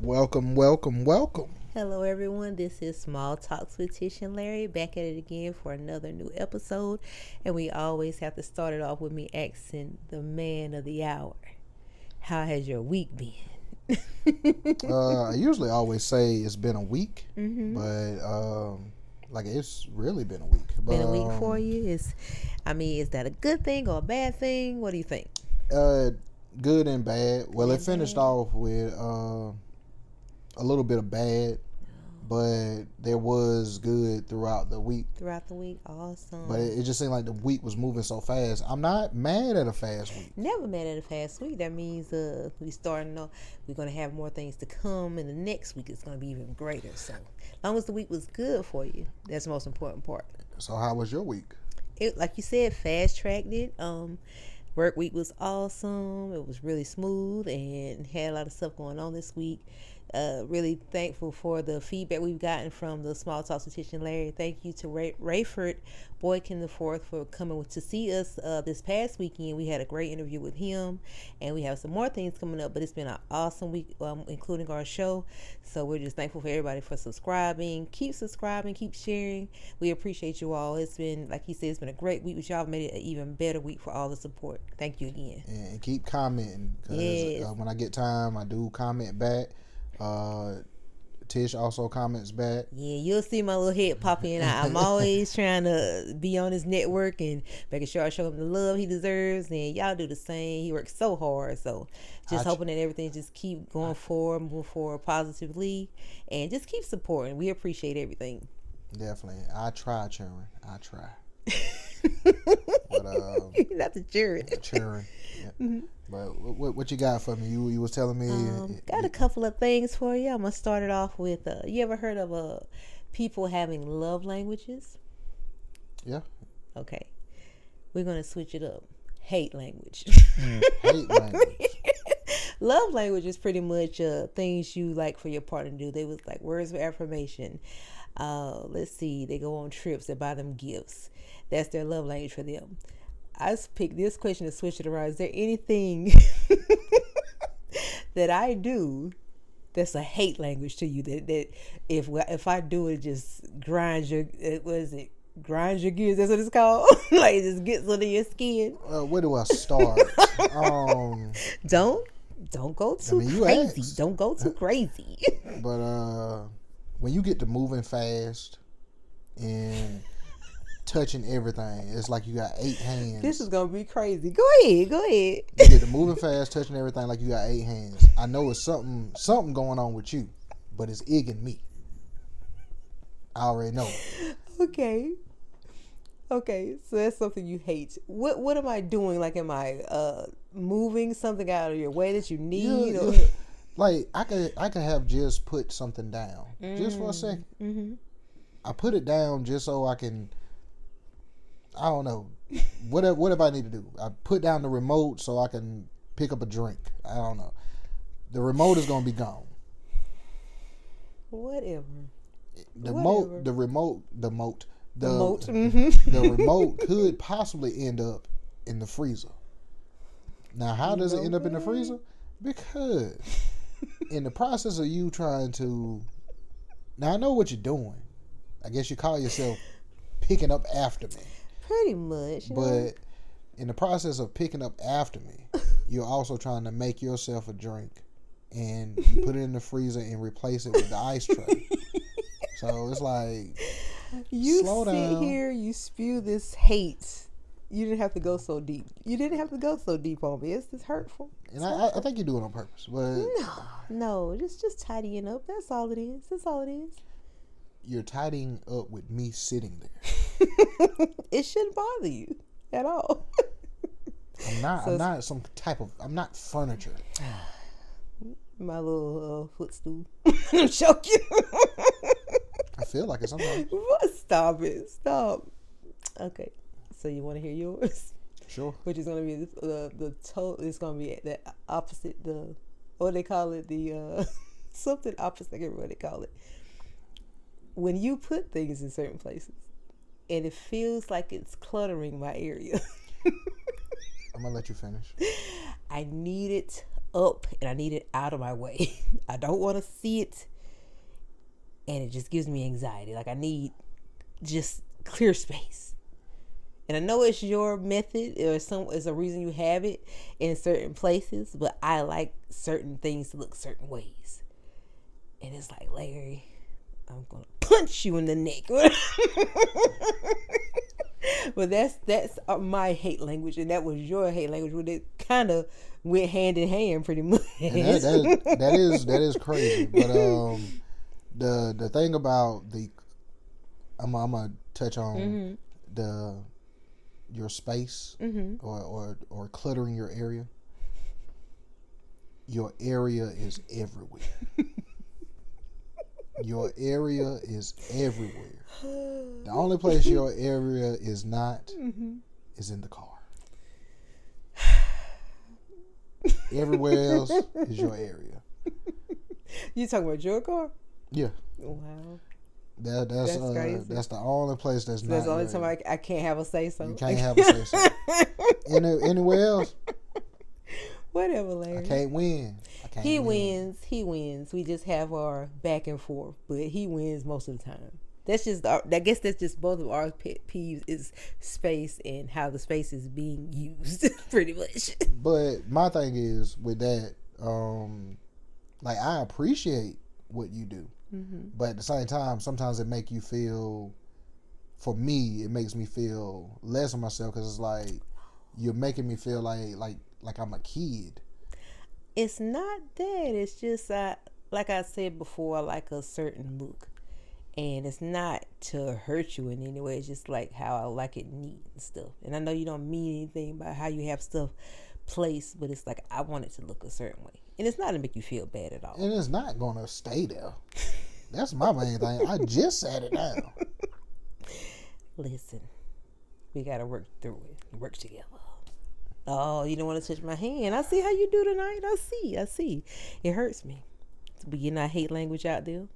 Welcome, welcome, welcome. Hello, everyone. This is Small Talks with Tish and Larry, back at it again for another new episode. And we always have to start it off with me asking the man of the hour, how has your week been? I usually always say it's been a week, Mm-hmm. but it's really been a week. Been a week for you? Is that a good thing or a bad thing? What do you think? Good and bad. Well, Good it and finished bad. off with a little bit of bad, but there was good throughout the week. Throughout the week, awesome. But it just seemed like the week was moving so fast. I'm not mad at a fast week. Never mad at a fast week. That means we starting off. We're gonna have more things to come, and the next week is gonna be even greater. So, as long as the week was good for you, that's the most important part. So how was your week? It, like you said, fast tracked it. Work week was awesome. It was really smooth and had a lot of stuff going on this week. Really thankful for the feedback we've gotten from the Small Talks with Tish and Larry. Thank you to Rayford Boykin IV for coming to see us this past weekend. We had a great interview with him, and we have some more things coming up, but it's been an awesome week, including our show. So we're just thankful for everybody for subscribing. Keep subscribing, keep sharing. We appreciate you all. It's been, like he said, it's been a great week with y'all. Made it an even better week for all the support. Thank you again. And keep commenting, because Yes. when I get time, I do comment back. Tish also comments back. Yeah, you'll see my little head pop in. I'm always trying to be on his network and making sure I show him the love he deserves, and y'all do the same. He works so hard, so just hoping that everything just keep going forward, move forward positively, and just keep supporting. We appreciate everything. Definitely. I try, Sharon. I try. But Not the jury. Sharon. Yeah. Mm-hmm. But what you got for me? You was telling me. Got a couple of things for you. I'm gonna start it off with. You ever heard of people having love languages? Yeah. Okay, we're gonna switch it up. Hate language. Hate language. Love language is pretty much things you like for your partner to do. They was like words of affirmation. Let's see. They go on trips. They buy them gifts. That's their love language for them. I just picked this question and switch it around. Is there anything that I do that's a hate language to you that if I do it, just grinds your grinds your gears? That's what it's called. Like it just gets under your skin. Where do I start? Don't go too crazy. Asked. Don't go too crazy. But when you get to moving fast and touching everything, it's like you got 8 hands. This is gonna be crazy. Go ahead. You get to moving fast, touching everything like you got 8 hands. I know it's something going on with you, but it's igging me. I already know. Okay, so that's something you hate. What am I doing? Like, am I moving something out of your way that you need? Yeah. Like I could have just put something down just for a second. Mm-hmm. I put it down just so I can. I don't know. What if I need to do? I put down the remote so I can pick up a drink. I don't know. The remote is gonna be gone. Whatever. The remote Mm-hmm. the remote could possibly end up in the freezer. Now, how does it end up in the freezer? Because in the process of you trying to, now I know what you're doing. I guess you call yourself picking up after me. Pretty much. But in the process of picking up after me, you're also trying to make yourself a drink, and you put it in the freezer and replace it with the ice tray. So it's like, you slow down. Here, you spew this hate. You didn't have to go so deep. You didn't have to go so deep on me. It's hurtful. And I think you do it on purpose. But no, just tidying up. That's all it is. You're tidying up with me sitting there. It shouldn't bother you at all. I'm not furniture. My little footstool. I'm joking. I feel like it sometimes. Stop it. Stop. Okay. So you want to hear yours? Sure. Which is going to be it's going to be the opposite, what they call it, something opposite, I can't remember what they call it. When you put things in certain places and it feels like it's cluttering my area. I'm going to let you finish. I need it up and I need it out of my way. I don't want to see it, and it just gives me anxiety. Like, I need just clear space. And I know it's your method, or it's a reason you have it in certain places, but I like certain things to look certain ways. And it's like, Larry, I'm gonna punch you in the neck. But that's my hate language, and that was your hate language. When it kind of went hand in hand, pretty much. And that is crazy. But the thing about I'm gonna touch on your space or cluttering your area. Your area is everywhere. Your area is everywhere. The only place your area is not is in the car. Everywhere else is your area. You talking about your car? Yeah. Wow. That's crazy. That's the only place that's not. That's the only time I can't have a say so. You can't have a say so. Anywhere else? Whatever, Larry. I can't win. He wins. We just have our back and forth, but he wins most of the time. That's just, I guess that's just both of our pet peeves, is space and how the space is being used, pretty much. But my thing is with that, like, I appreciate what you do, but at the same time, sometimes it make you feel. For me, it makes me feel less of myself, because it's like you're making me feel like I'm a kid. It's not that. It's just like I said before, I like a certain look. And it's not to hurt you in any way. It's just like how I like it neat and stuff. And I know you don't mean anything by how you have stuff placed, but it's like I want it to look a certain way. And it's not to make you feel bad at all. And it's not going to stay there. That's my main thing. I just sat it down. Listen, we got to work through it. Work together. Oh, you don't want to touch my hand. I see how you do tonight. I see. It hurts me. We getting our hate language out there.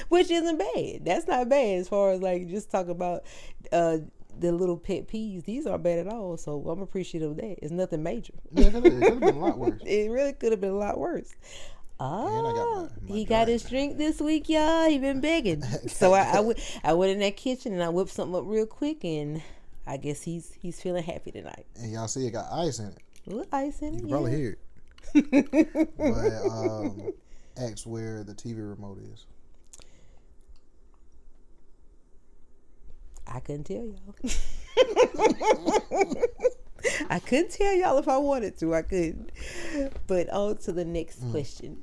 Which isn't bad. That's not bad as far as like just talk about the little pet peeves. These aren't bad at all, so I'm appreciative of that. It's nothing major. Yeah, it could have been a lot worse. It really could have been a lot worse. Oh, he got his drink this week, y'all. He been begging. So I went in that kitchen and I whipped something up real quick, and I guess he's feeling happy tonight. And y'all see it got ice in it. A little ice in it. You can probably hear it. But ask where the TV remote is. I couldn't tell y'all. I couldn't tell y'all if I wanted to. I couldn't. But on to the next question.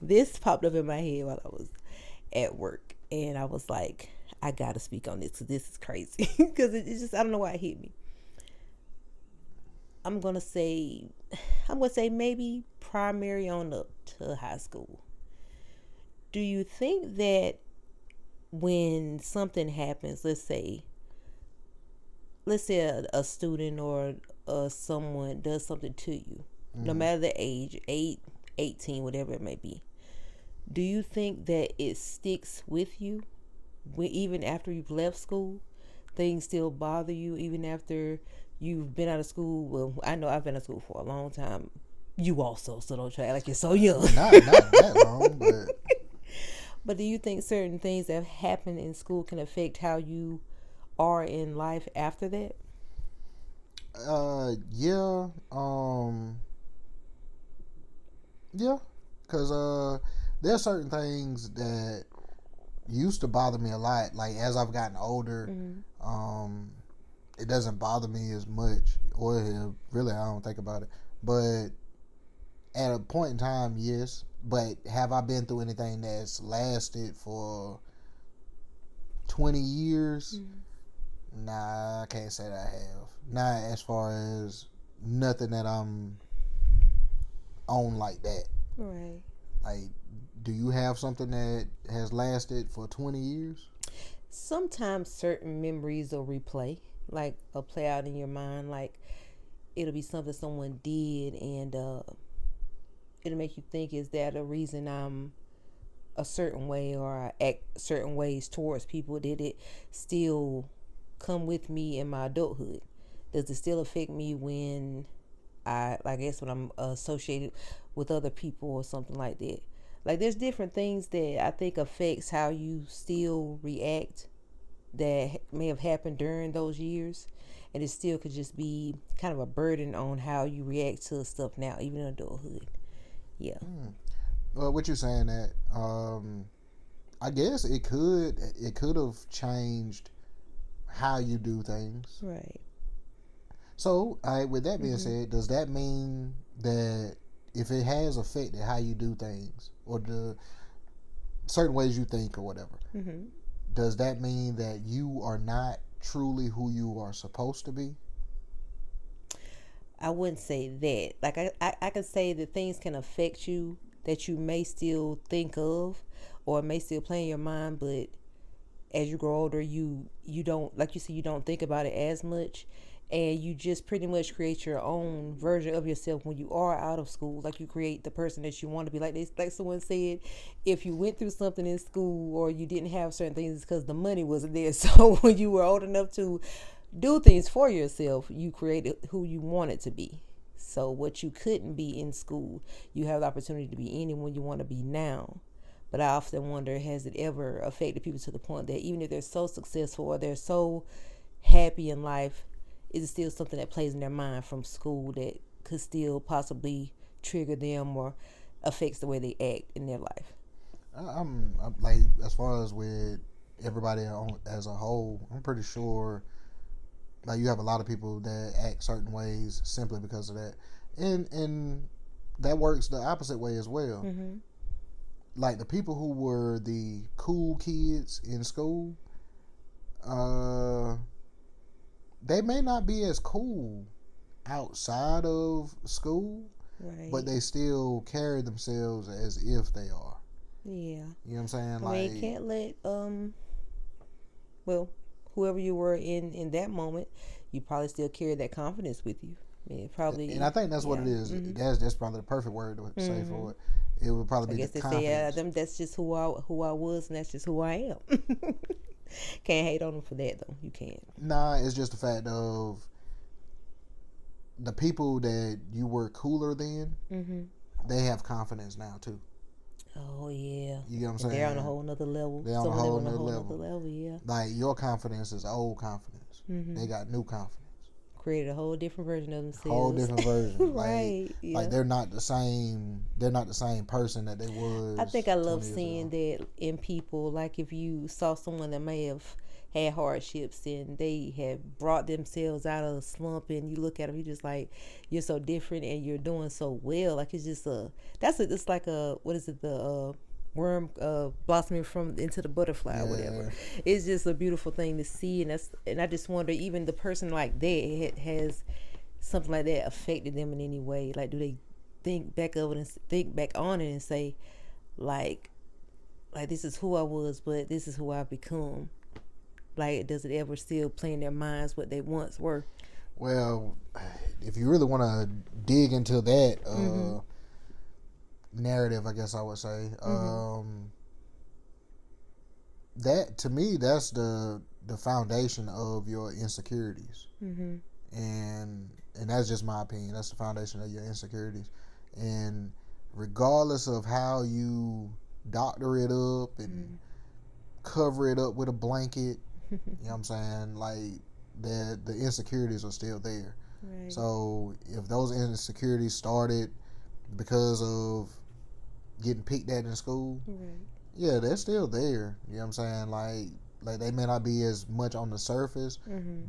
This popped up in my head while I was at work, and I was like, I gotta speak on this because this is crazy. Because it's just, I don't know why it hit me. I'm gonna say maybe primary on up to high school. Do you think that when something happens, let's say a student or someone does something to you, no matter the age, 8, 18, whatever it may be, do you think that it sticks with you even after you've left school? Things still bother you even after you've been out of school? Well, I know I've been out of school for a long time. You also, so don't try like you're so young. Not that long, but... But do you think certain things that happen in school can affect how you are in life after that? Yeah. Yeah. Because there are certain things that used to bother me a lot. Like, as I've gotten older, it doesn't bother me as much. Or really, I don't think about it. But at a point in time, yes. But have I been through anything that's lasted for 20 years? Nah, I can't say that I have. Not as far as nothing that I'm on like that. Right. Like, do you have something that has lasted for 20 years? Sometimes certain memories will replay, like play out in your mind. Like, it'll be something someone did, and it'll make you think, is that a reason I'm a certain way, or I act certain ways towards people? Did it still come with me in my adulthood? Does it still affect me when I guess when I'm associated with other people or something like that. Like there's different things that I think affects how you still react that may have happened during those years, and it still could just be kind of a burden on how you react to stuff now, even in adulthood. Yeah. Well, what you're saying that I guess it could have changed how you do things. Right. So, with that being said, does that mean that if it has affected how you do things or the certain ways you think or whatever, does that mean that you are not truly who you are supposed to be? I wouldn't say that. Like I could say that things can affect you that you may still think of or may still play in your mind, but as you grow older, you don't, like you said, you don't think about it as much, and you just pretty much create your own version of yourself when you are out of school. Like you create the person that you want to be. Like someone said, if you went through something in school or you didn't have certain things, it's because the money wasn't there. So when you were old enough to do things for yourself, you created who you wanted to be. So what you couldn't be in school, you have the opportunity to be anyone you want to be now. But I often wonder, has it ever affected people to the point that even if they're so successful or they're so happy in life, is it still something that plays in their mind from school that could still possibly trigger them or affects the way they act in their life? I'm like, as far as with everybody as a whole, I'm pretty sure like you have a lot of people that act certain ways simply because of that, and that works the opposite way as well. Like the people who were the cool kids in school, they may not be as cool outside of school, Right. but they still carry themselves as if they are. Yeah. You know what I'm saying? I mean, you can't let well, whoever you were in that moment, you probably still carry that confidence with you. I mean, probably. And I think that's what it is. That's probably the perfect word to say for it. It would probably I be guess the they confidence. say, them. That's just who I was, and that's just who I am. Can't hate on them for that though. You can't. Nah, it's just the fact of the people that you were cooler than. They have confidence now too. Oh yeah. You get what I'm saying? They're on a whole nother level. They're on a whole nother level. Yeah. Like your confidence is old confidence. They got new confidence. Created a whole different version of themselves. Whole different version. Right. Like, yeah. like they're not the same. They're not the same person that they was. I think I love seeing that in people. Like if you saw someone that may have had hardships and they have brought themselves out of the slump, and you look at them, you just like, you're so different and you're doing so well. Like it's just it's like what is it, the worm blossoming from into the butterfly or whatever. It's just a beautiful thing to see, and I just wonder, even the person like that, has something like that affected them in any way? Like, do they think back on it and say, like this is who I was, but this is who I've become? Like, does it ever still play in their minds what they once were? Well, if you really want to dig into that narrative, I guess I would say, that to me, that's the foundation of your insecurities, and that's just my opinion. That's the foundation of your insecurities, and regardless of how you doctor it up and cover it up with a blanket, you know what I'm saying? Like the insecurities are still there. Right. So if those insecurities started because of getting picked at in school, yeah, they're still there. You know what I'm saying? Like they may not be as much on the surface,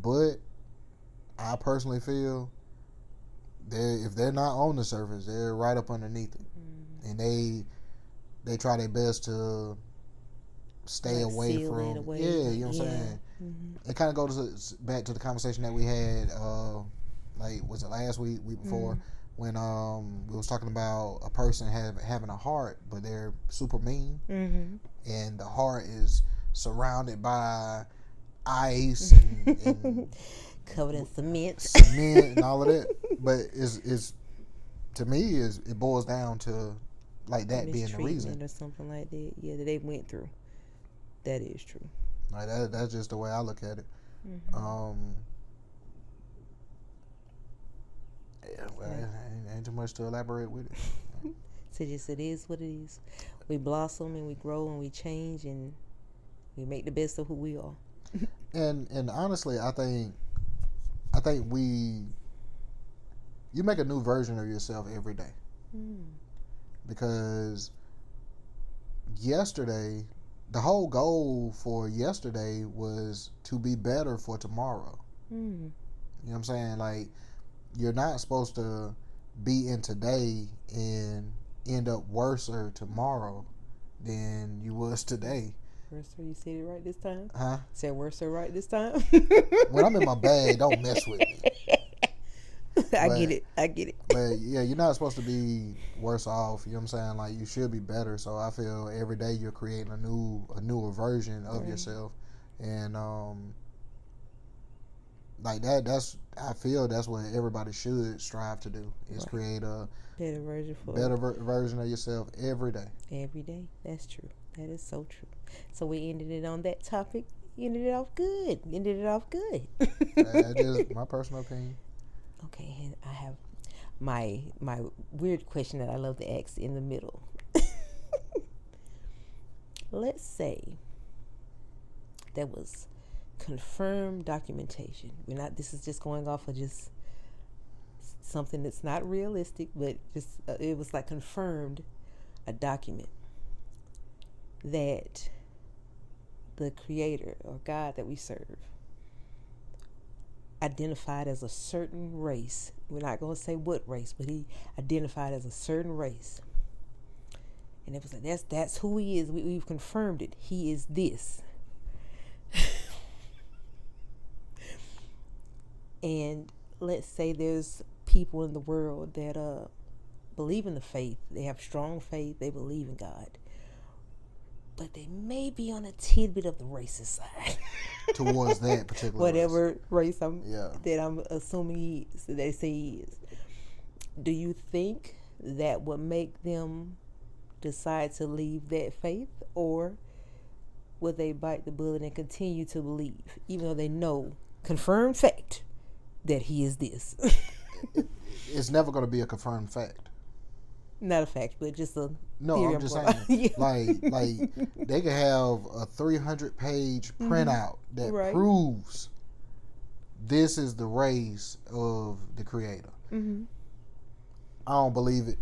but I personally feel if they're not on the surface, they're right up underneath it, and they try their best to stay away from. Yeah, you know what I'm saying? It kind of goes back to the conversation that we had, like, was it last week before, when we was talking about a person having a heart, but they're super mean, and the heart is surrounded by ice and covered in cement and all of that. But it's to me it boils down to like that being the reason or something like that. Yeah, that they went through. That is true. Like that's just the way I look at it. Yeah, well, ain't too much to elaborate with it. So just it is what it is. We blossom and we grow and we change and we make the best of who we are. And honestly, I think you make a new version of yourself every day. Because yesterday, the whole goal for yesterday was to be better for tomorrow. You know what I'm saying? Like, you're not supposed to be in today and end up worser tomorrow than you was today. Worser, you said it right this time? Huh? Said worser right this time? When I'm in my bag, don't mess with me. I get it. But yeah, you're not supposed to be worse off. You know what I'm saying? Like, you should be better. So I feel every day you're creating a newer version of yourself, and like that's I feel that's what everybody should strive to do is create a better version version of yourself every day. Every day. That's true. That is so true. So we ended it on that topic. Ended it off good. That's just my personal opinion. Okay, and I have my weird question that I love to ask in the middle. Let's say there was confirmed documentation. This is just going off of just something that's not realistic, but just it was like confirmed, a document that the Creator or God that we serve identified as a certain race. We're not going to say what race, but he identified as a certain race. And it was like, that's who he is. We've confirmed it. He is this. And let's say there's people in the world that believe in the faith. They have strong faith. They believe in God. But they may be on a tidbit of the racist side. Towards that particular whatever race that I'm assuming they say he is. Do you think that would make them decide to leave that faith, or would they bite the bullet and continue to believe, even though they know confirmed fact that he is this? It's never going to be a confirmed fact. Not a fact, but just a no. theory. I'm just saying, like they could have a 300-page printout that proves this is the race of the Creator. I don't believe it.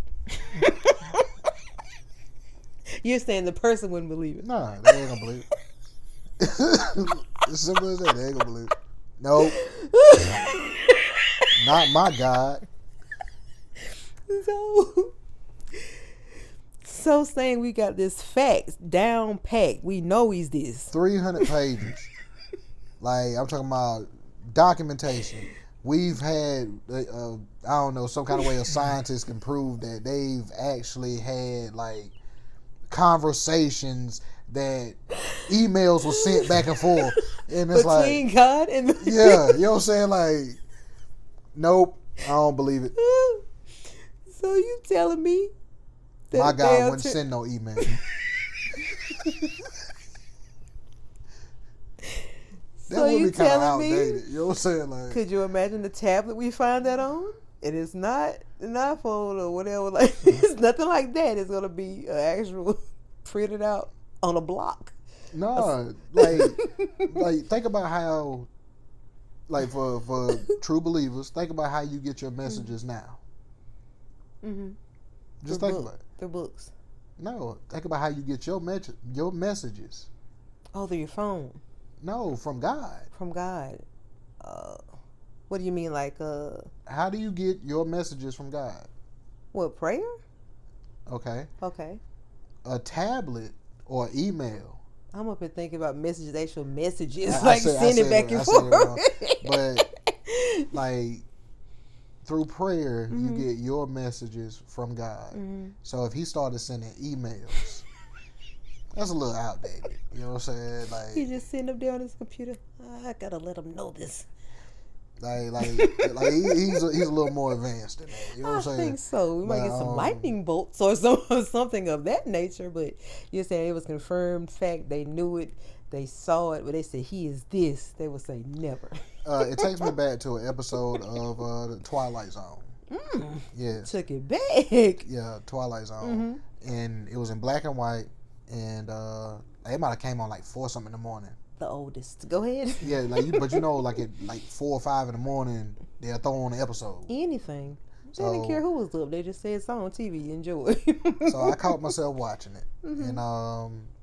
You're saying the person wouldn't believe it? Nah, they ain't gonna believe it. As simple as that, they ain't gonna believe it. Nope. Not my God. So saying we got this facts down packed. We know he's this. 300 pages. Like, I'm talking about documentation. We've had, I don't know, some kind of way a scientist can prove that they've actually had, like, conversations that emails were sent back and forth. And it's between like, God and yeah, you know what I'm saying? Like, nope, I don't believe it. So you telling me that my God wouldn't send no email. That would be kind of outdated. You know what I'm saying? Like, could you imagine the tablet we find that on? It is not an iPhone or whatever. Like, it's nothing like that. It's gonna be an actual printed out on a block. No, like think about how, like for true believers, think about how you get your messages now. Just think about it. They're books. No, think about how you get your messages. Oh, through your phone. No, from God. From God. What do you mean, like? How do you get your messages from God? What, prayer? Okay. Okay. A tablet or email. I'm up and thinking about messages, actual messages, sending back and forth. But like through prayer, you get your messages from God. So if he started sending emails, that's a little outdated. You know what I'm saying? Like, he just sitting up there on his computer. I gotta let him know this. Like he's a little more advanced than that. You know what I'm saying? I think so. We might get some lightning bolts or something of that nature. But you're saying it was confirmed fact. They knew it. They saw it. But they said he is this. They would say never. It takes me back to an episode of the Twilight Zone. Yes. Took it back. Yeah, Twilight Zone. And it was in black and white. And it might have came on like 4 something in the morning. The oldest. Go ahead. Yeah, like but like at like 4 or 5 in the morning, they'll throw on the episode. Anything. They So, didn't care who was up. They just said it's on TV. Enjoy. so I caught myself watching it. And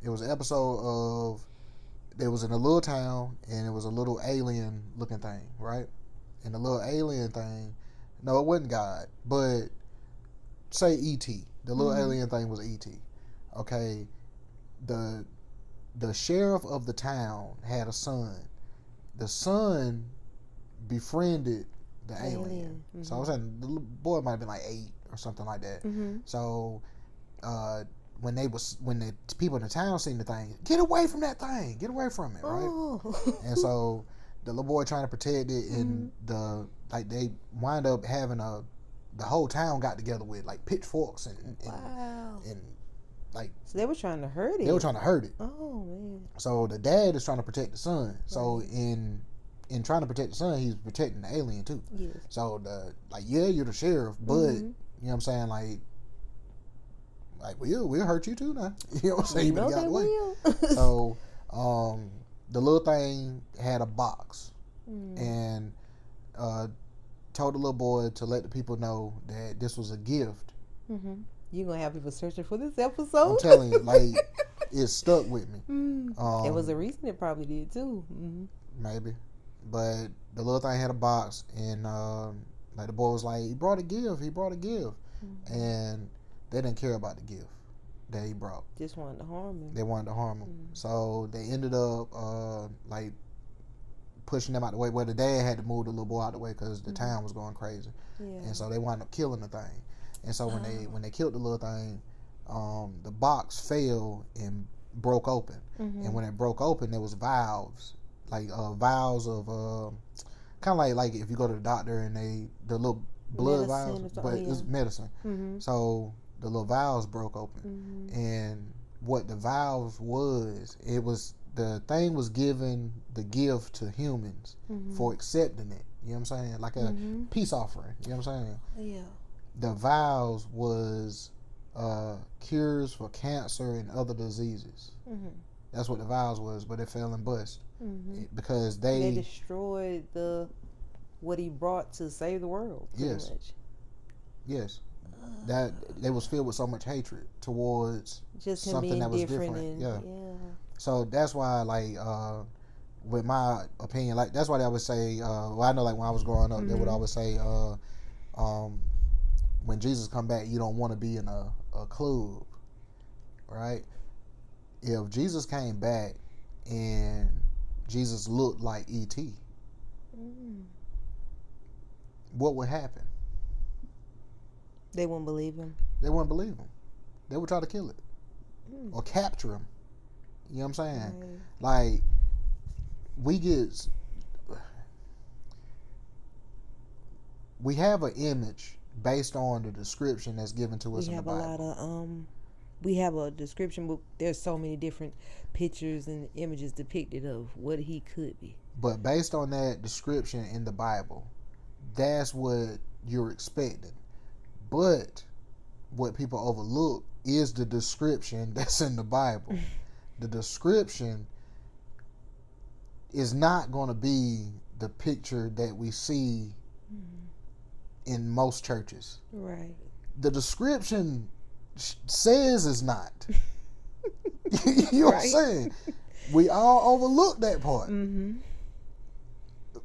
it was an episode of, it was in a little town, and it was a little alien looking thing, right? And the little alien thing, no, it wasn't God, but say E.T. The little alien thing was E.T. Okay, the sheriff of the town had a son. The son befriended the alien. So I was saying the little boy might have been like 8 or something like that. So when the people in the town seen the thing, get away from that thing, get away from it, right? Oh. And so the little boy trying to protect it, and they wind up having the whole town got together with like pitchforks and Wow. and like, So they were trying to hurt it. they were trying to hurt it. Oh man. So the dad is trying to protect the son. So in trying to protect the son, he's protecting the alien too. Yes. So you're the sheriff, but you know what I'm saying, like we'll hurt you too now. You know what I'm saying? You know Get out they the way. will. So the little thing had a box and told the little boy to let the people know that this was a gift. You're gonna have people searching for this episode. I'm telling you, like, it stuck with me. It was a reason it probably did too. Maybe. But the little thing had a box, and like the boy was like, he brought a gift. And they didn't care about the gift that he brought. Just wanted to harm him. They wanted to harm him. So they ended up like pushing them out the way. Well, the dad had to move the little boy out the way because the town was going crazy. And so they wound up killing the thing. And so when they killed the little thing, the box fell and broke open. And when it broke open, there was valves, like valves of kind of like if you go to the doctor and the little blood valves, but it's medicine. So the little valves broke open, and what the valves was, it was, the thing was giving the gift to humans for accepting it. You know what I'm saying? Like a peace offering. You know what I'm saying? Yeah. The vows was cures for cancer and other diseases. That's what the vows was, but it fell and bust because they destroyed what he brought to save the world. Much. Yes, that they was filled with so much hatred towards just something that was different. Yeah. So that's why, like, with my opinion, like that's why they always say. Well, I know, like when I was growing up, they would always say, when Jesus come back, you don't want to be in a club, right? If Jesus came back and Jesus looked like E.T., what would happen? They wouldn't believe him. They wouldn't believe him. They would try to kill it or capture him. You know what I'm saying? Like, we have an image based on the description that's given to us in the Bible. We have a description book. There's so many different pictures and images depicted of what he could be. But based on that description in the Bible, that's what you're expecting. But what people overlook is the description that's in the Bible. The description is not going to be the picture that we see in most churches. Right. The description says it's not. You know what I'm saying? We all overlook that part.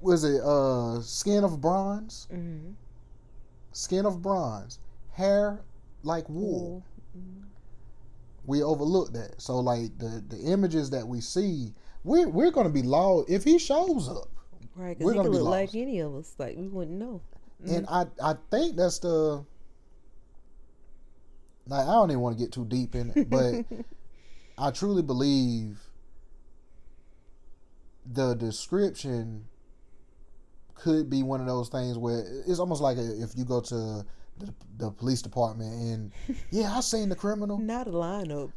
Was it skin of bronze? Skin of bronze, hair like wool. We overlook that. So like the images that we see, we're going to be lost if he shows up. Right, because he could look like any of us. Like, we wouldn't know. And I think that's like, I don't even want to get too deep in it, but I truly believe the description could be one of those things where it's almost like if you go to the police department and I seen the criminal. Not a lineup.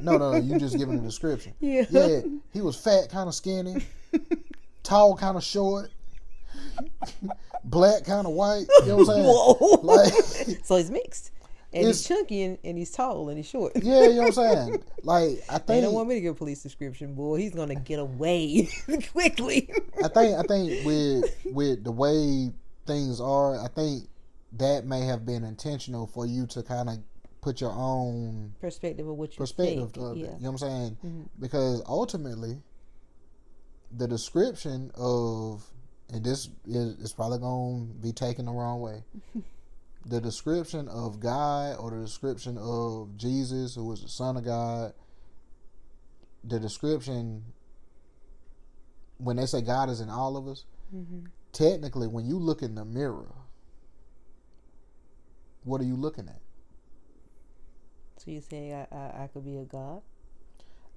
No, you just giving a description. Yeah, he was fat, kind of skinny, tall, kind of short. black, kind of white. You know what I'm saying? Whoa. Like, so he's mixed. And he's chunky and he's tall and he's short. Yeah, you know what I'm saying? Like, I think they don't want me to give a police description, boy. He's gonna get away quickly. I think with the way things are, I think that may have been intentional for you to kind of put your own perspective of what you perspective think. of it. Yeah. You know what I'm saying? Mm-hmm. Because ultimately, the description of, and this is probably going to be taken the wrong way. The description of God, or the description of Jesus, who was the Son of God, the description, when they say God is in all of us, Mm-hmm. technically, when you look in the mirror, what are you looking at? So you're saying I could be a God?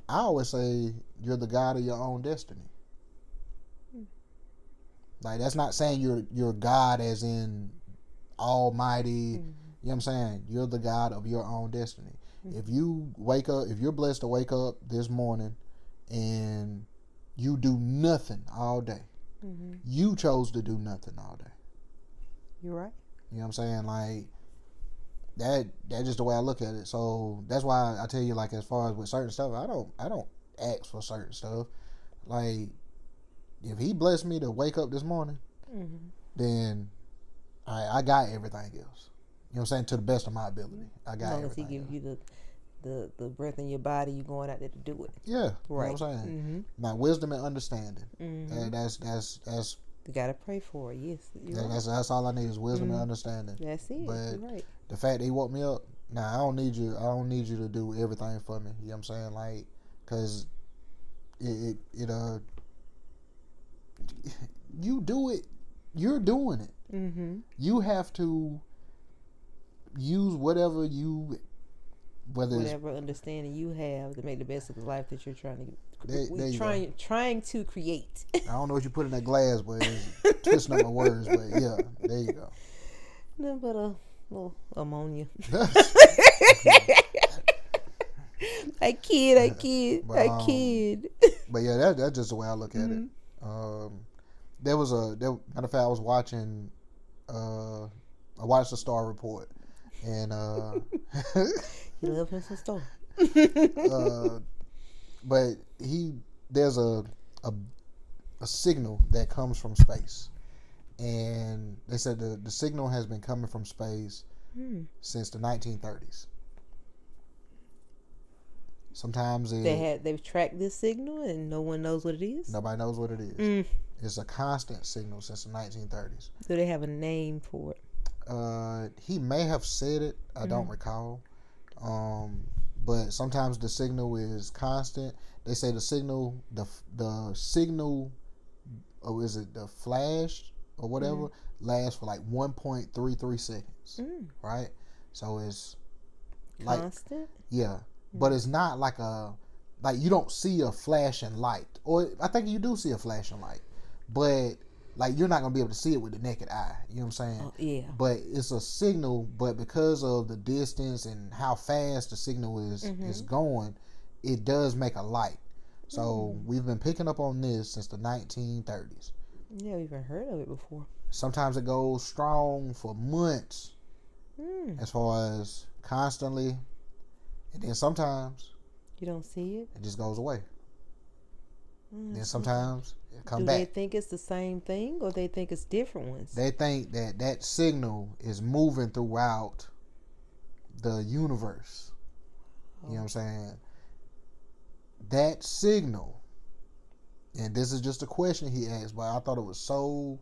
I always say you're the God of your own destiny. Like, that's not saying you're God as in almighty. Mm-hmm. You know what I'm saying? You're the God of your own destiny. Mm-hmm. If you wake up, if you're blessed to wake up this morning and you do nothing all day, Mm-hmm. you chose to do nothing all day. You're right. You know what I'm saying? Like, that's just the way I look at it. So that's why I tell you, like, as far as with certain stuff, I don't ask for certain stuff. Like, if he blessed me to wake up this morning, Mm-hmm. then I got everything else. You know what I'm saying? To the best of my ability, I got everything. As long as he gives you the breath in your body, you going out there to do it. Yeah, right. You know what I'm saying? Mm-hmm. Now, wisdom and understanding. Mm-hmm. That's you gotta pray for it. Yes, that's all I need is wisdom and understanding. That's it. But you're right. The fact that he woke me up, I don't need you to do everything for me. You know what I'm saying? Like, cause it you do it. You're doing it. Mm-hmm. You have to use whatever understanding you have to make the best of the life that you're trying to trying to create. I don't know what you put in that glass, but it's twisting up my words. But yeah, there you go. No, but a little ammonia. I kid. But yeah, that's just the way I look at it. Matter of fact, I was watching. I watched the Star Report, and he loves him some Star. But there's a signal that comes from space, and they said the signal has been coming from space since the 1930s. Sometimes they've tracked this signal and no one knows what it is. Nobody knows what it is. It's a constant signal since the 1930s. Do they have a name for it? He may have said it. I don't recall. But sometimes the signal is constant. They say the signal, the signal, or is it the flash or whatever, lasts for like 1.33 seconds. Right? So it's constant? Yeah. But it's not like you don't see a flashing light. Or I think you do see a flashing light. But like, you're not going to be able to see it with the naked eye. You know what I'm saying? Oh, yeah. But it's a signal, but because of the distance and how fast the signal is going, it does make a light. So we've been picking up on this since the 1930s. Yeah, we've even heard of it before. Sometimes it goes strong for months, as far as constantly. And then sometimes you don't see it. It just goes away. Then sometimes it comes back. Do they think it's the same thing, or they think it's different ones? They think that signal is moving throughout the universe. You know what I'm saying? That signal, and this is just a question he asked, but I thought it was so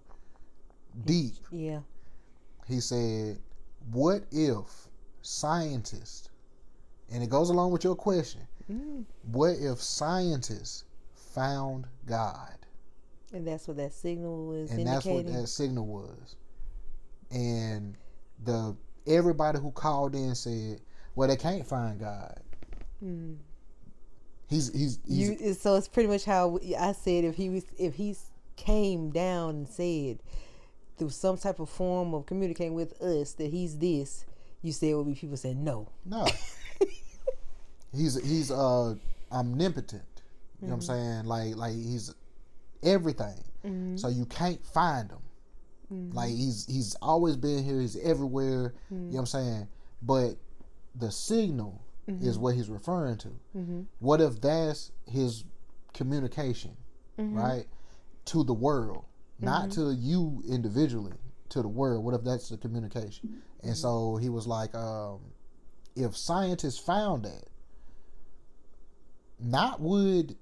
deep. Yeah. He said, what if scientists, and it goes along with your question, what if scientists found God? And that's what that signal was indicating? And that's what that signal was. And everybody who called in said, well, they can't find God. He's so it's pretty much how I said, if he came down and said through some type of form of communicating with us that he's this, you said would be people said no. He's omnipotent. You know what I'm saying? Like he's everything. So you can't find him. Like he's always been here. He's everywhere. You know what I'm saying? But the signal is what he's referring to. What if that's his communication, right, to the world, not to you individually, to the world? What if that's the communication? And so he was like, if scientists found that, not what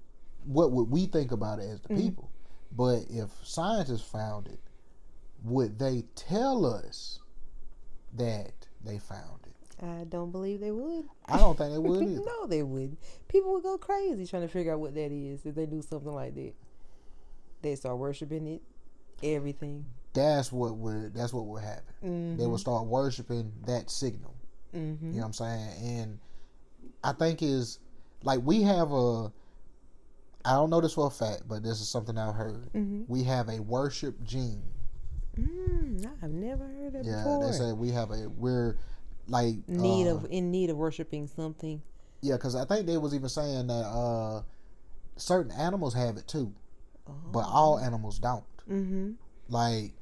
would we think about it as the people, but if scientists found it, would they tell us that they found it? I don't believe they would. I don't think they would either. No, they wouldn't. People would go crazy trying to figure out what that is if they do something like that. They start worshiping it, everything. That's what would happen. They would start worshiping that signal. You know what I'm saying? And I think is like we have I don't know this for a fact, but this is something I've heard. We have a worship gene. I've never heard that Yeah, before. they say we're like in need of worshiping something. Yeah, because I think they was even saying that certain animals have it too, but all animals don't. Like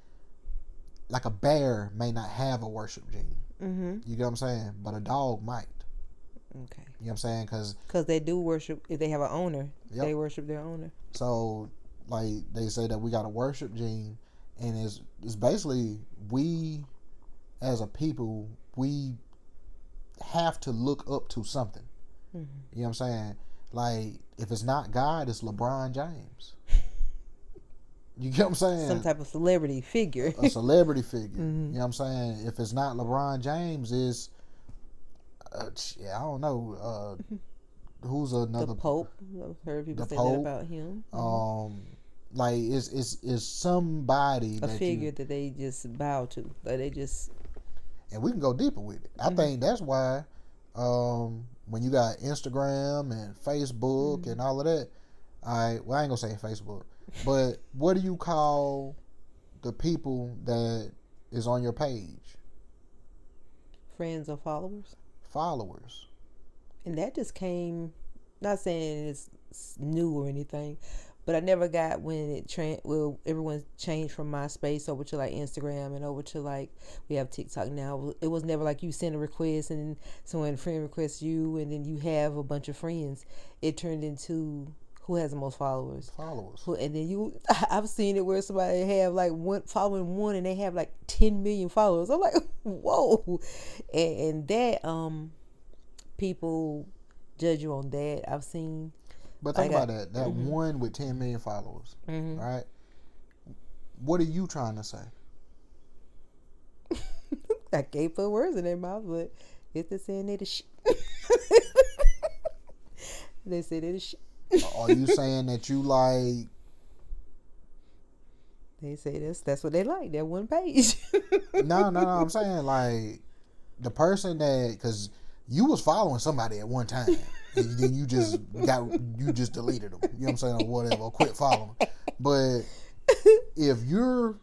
a bear may not have a worship gene. You get what I'm saying? But a dog might. Okay. You know what I'm saying? Because they do worship. If they have an owner, they worship their owner. So, like, they say that we got a worship gene, and it's basically we, as a people, we have to look up to something. You know what I'm saying? Like, if it's not God, it's LeBron James. You get what I'm saying? Some type of celebrity figure. A celebrity figure. You know what I'm saying? If it's not LeBron James, it's I don't know. Who's another? The Pope. I've heard people say Pope, that about him. Like it's somebody a figure that they just bow to. Like they just. And we can go deeper with it. I think that's why when you got Instagram and Facebook and all of that, I ain't gonna say Facebook, but what do you call the people that is on your page? Friends or followers? Followers. And that just came, not saying it's new or anything, but I never got when everyone changed from MySpace over to like Instagram and over to like we have TikTok now. It was never like you send a request and someone friend requests you and then you have a bunch of friends. It turned into who has the most followers. And then I've seen it where somebody have like following one and they have like 10 million followers. I'm like, whoa. And that people judge you on that. I've seen. But think about that one with 10 million followers, right? What are you trying to say? I can't put words in their mouth, but if they're saying they the shit, they say they the shit. Are you saying that you like? They say that's what they like. That one page. No. I'm saying like the person that because you was following somebody at one time. And then you just deleted them. You know what I'm saying? Or whatever. Or quit following. But if you're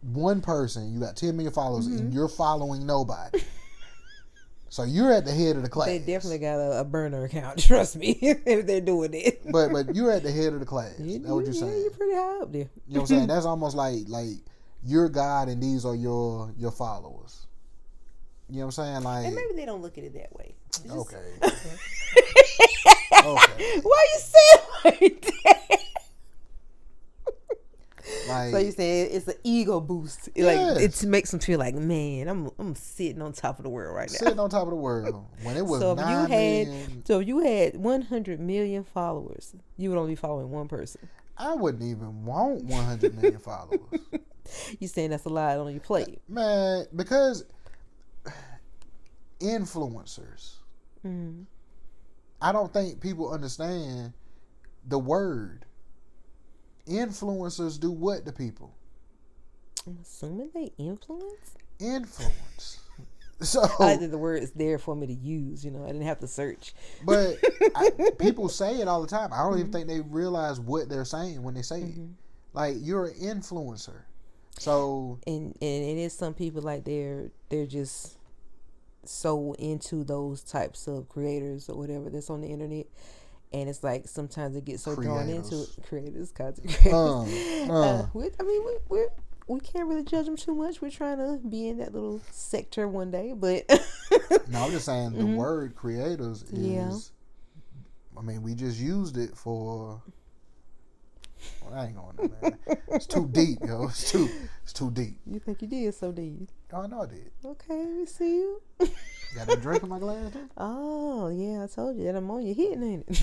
one person, you got 10 million followers, and you're following nobody. So you're at the head of the class. They definitely got a burner account. Trust me, if they're doing it. But you're at the head of the class. That's what you're saying. You're pretty high up there. You know what I'm saying? That's almost like you're God and these are your followers. You know what I'm saying? Like, and maybe they don't look at it that way. Okay. Okay. Why you saying like that? Like, so you saying it's an ego boost? Like it makes them feel like, man, I'm sitting on top of the world right now. Sitting on top of the world when it was so 9 million. So if you had 100 million followers, you would only be following one person. I wouldn't even want 100 million followers. You saying that's a lot on your plate, man? Because influencers. I don't think people understand the word. Influencers do what to people? I'm assuming they influence. So I like that the word is there for me to use. You know, I didn't have to search. But people say it all the time. I don't even think they realize what they're saying when they say it. Like, you're an influencer. So and it is some people like they're just so into those types of creators or whatever that's on the internet, and it's like sometimes it gets so drawn into creators, content creators. I mean, we can't really judge them too much. We're trying to be in that little sector one day, but no, I'm just saying the word creators is. Yeah. I mean, we just used it for. Well, I ain't going there, man. It's too deep, yo. It's too deep. You think you did so deep? Oh, no, I did. Okay, let me see you. Got a drink in my glass, too? Oh, yeah, I told you that ammonia hitting, ain't it?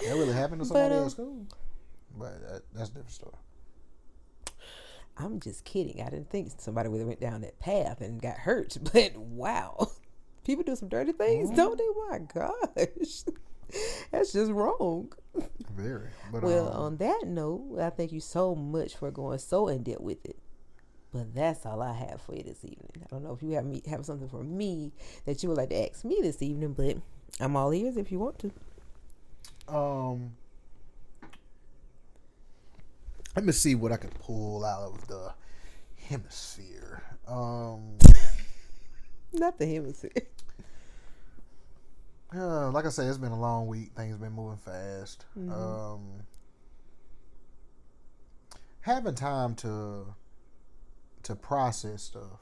That really happened to somebody at school. But that's a different story. I'm just kidding. I didn't think somebody really went down that path and got hurt. But wow, people do some dirty things, don't they? My gosh, that's just wrong. Very. But, well, on that note, I thank you so much for going so in depth with it. But that's all I have for you this evening. I don't know if you have something for me that you would like to ask me this evening, but I'm all ears if you want to. Let me see what I can pull out of the hemisphere. Not the hemisphere. Like I said, it's been a long week. Things been moving fast. Having time to process stuff.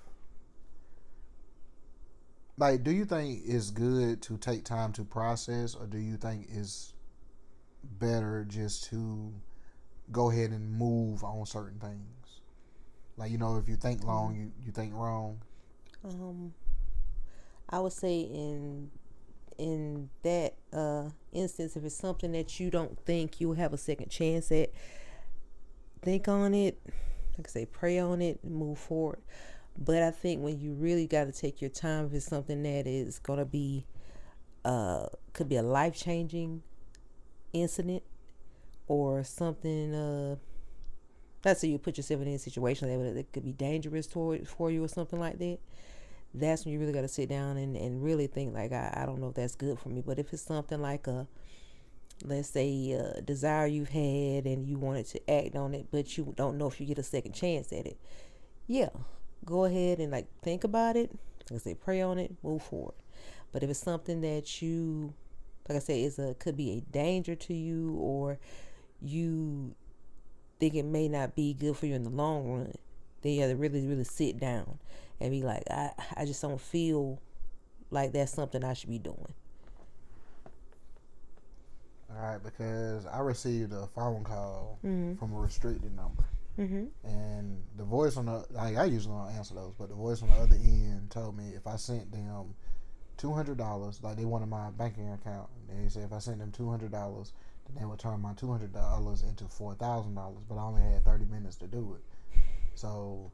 Like, do you think it's good to take time to process, or do you think it's better just to go ahead and move on certain things? Like, if you think long, you think wrong. I would say in that instance, if it's something that you don't think you'll have a second chance at, think on it. Like I say, pray on it and move forward. But I think when you really got to take your time, if it's something that is going to be, could be a life-changing incident or something, let's say you put yourself in a situation that could be dangerous for you or something like that, that's when you really got to sit down and really think, like, I don't know if that's good for me. But if it's something like let's say a desire you've had and you wanted to act on it, but you don't know if you get a second chance at it, yeah, go ahead and think about it. Like I say, pray on it, move forward. But if it's something that you, like I say, could be a danger to you, or you think it may not be good for you in the long run, then you have to really, really sit down and be like, I just don't feel like that's something I should be doing. All right, because I received a phone call from a restricted number. And the voice on the, I usually don't answer those, but the voice on the other end told me if I sent them $200, like they wanted my banking account, and they said if I sent them $200, then they would turn my $200 into $4,000, but I only had 30 minutes to do it. So,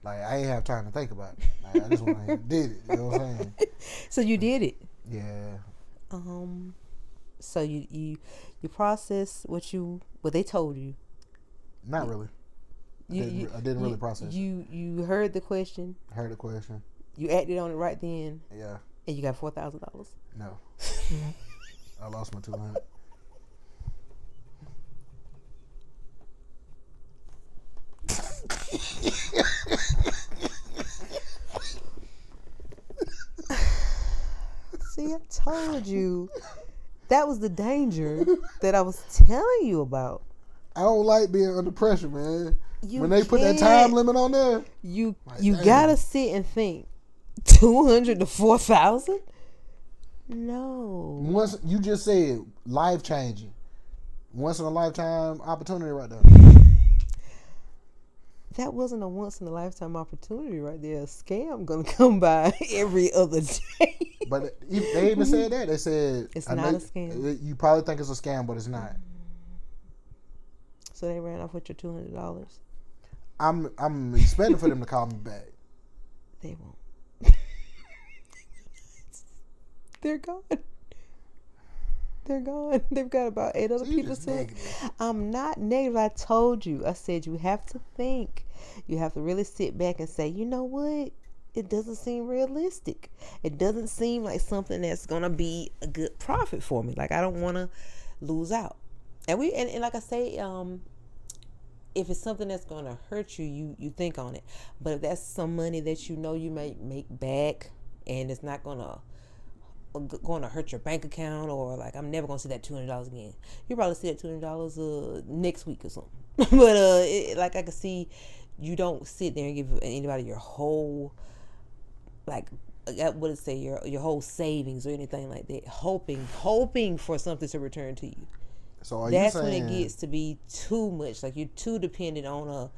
I ain't have time to think about it. I just went ahead and did it. You know what I'm saying? So you did it. Yeah. So you process what they told you. Not really. I didn't really process. You heard the question. Heard the question. You acted on it right then. Yeah. And you got $4,000. No. I lost my $200. See, I told you. That was the danger that I was telling you about. I don't like being under pressure, man. When they put that time limit on there, you gotta sit and think. 200 to 4,000? No. Once you just said life changing, once in a lifetime opportunity right there. That wasn't a once in a lifetime opportunity right there. A scam gonna come by every other day. But they even said that. They said it's not a scam. You probably think it's a scam, but it's not. So they ran off with your $200. I'm expecting for them to call me back. They won't. They're gone. They're gone. They've got about 8 other people to. I'm not negative. I told you. I said you have to think. You have to really sit back and say, you know what? It doesn't seem realistic. It doesn't seem like something that's gonna be a good profit for me. Like, I don't want to lose out. And like I say, if it's something that's gonna hurt you, you think on it. But if that's some money that you know you may make back, and it's not gonna going to hurt your bank account, or like I'm never gonna see that $200 again. You probably see that $200 next week or something. But like I can see, you don't sit there and give anybody your whole, like, what did it say, your whole savings or anything like that, hoping for something to return to you. So that's when it gets to be too much. Like, you're too dependent on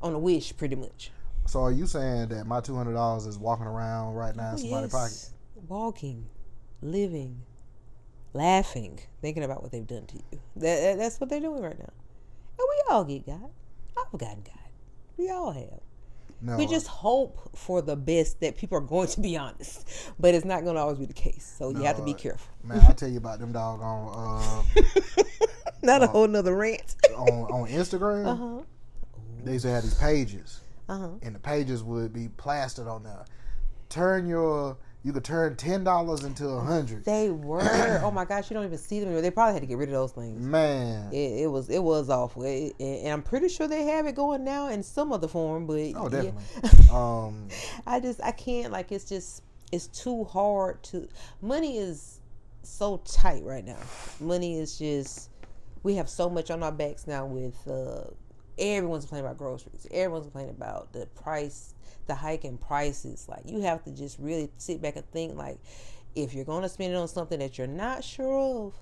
a wish, pretty much. So are you saying that my $200 is walking around right now in somebody's pocket? Walking, living, laughing, thinking about what they've done to you. That's what they're doing right now. And we all get God. I've gotten God. We all have. No, we just hope for the best, that people are going to be honest, but it's not going to always be the case. So you have to be careful. Man, I tell you about them doggone. Not a whole nother rant. on Instagram, they used to have these pages, and the pages would be plastered on there. You could turn $10 into $100. They were. Oh my gosh, you don't even see them anymore. They probably had to get rid of those things. Man, it was awful. And I'm pretty sure they have it going now in some other form. But definitely. Yeah. I can't. Like, it's too hard to. Money is so tight right now. Money is just. We have so much on our backs now with. Everyone's complaining about groceries. Everyone's complaining about the price. The hike in prices. Like, you have to just really sit back and think, like, if you're going to spend it on something that you're not sure of,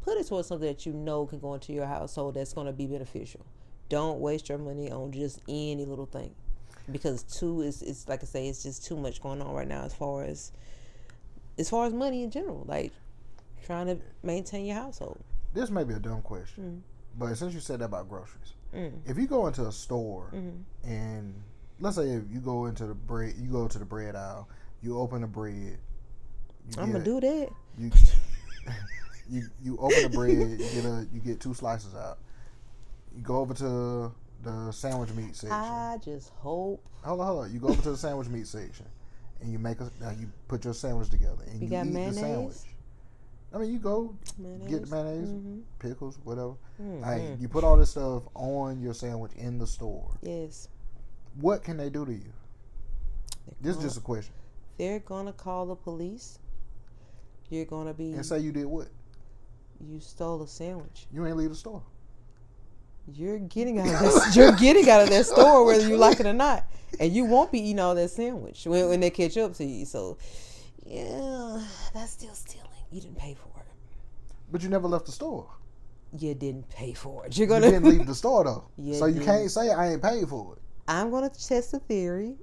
put it towards something that you know can go into your household that's going to be beneficial. Don't waste your money on just any little thing, because it's like I say, it's just too much going on right now as far as money in general, like trying to maintain your household. This may be a dumb question, but since you said that about groceries, if you go into a store and let's say if you go to the bread aisle, you open the bread. I'm gonna do that. You open the bread. You get 2 slices out. You go over to the sandwich meat section. I just hope. Hold on. You go over to the sandwich meat section, and you you put your sandwich together, and you got eat mayonnaise? the sandwich. I mean, you go mayonnaise? Get the mayonnaise, pickles, whatever. You put all this stuff on your sandwich in the store. Yes. What can they do to you? This is just a question. They're gonna call the police. You're gonna be. And say you did what? You stole a sandwich. You ain't leave the store. You're getting out of that. You're getting out of that store whether you like it or not, and you won't be eating all that sandwich when they catch up to you. So, yeah, that's still stealing. You didn't pay for it. But you never left the store. You didn't pay for it. You didn't leave the store though. You so you can't say I ain't paid for it. I'm going to test a theory.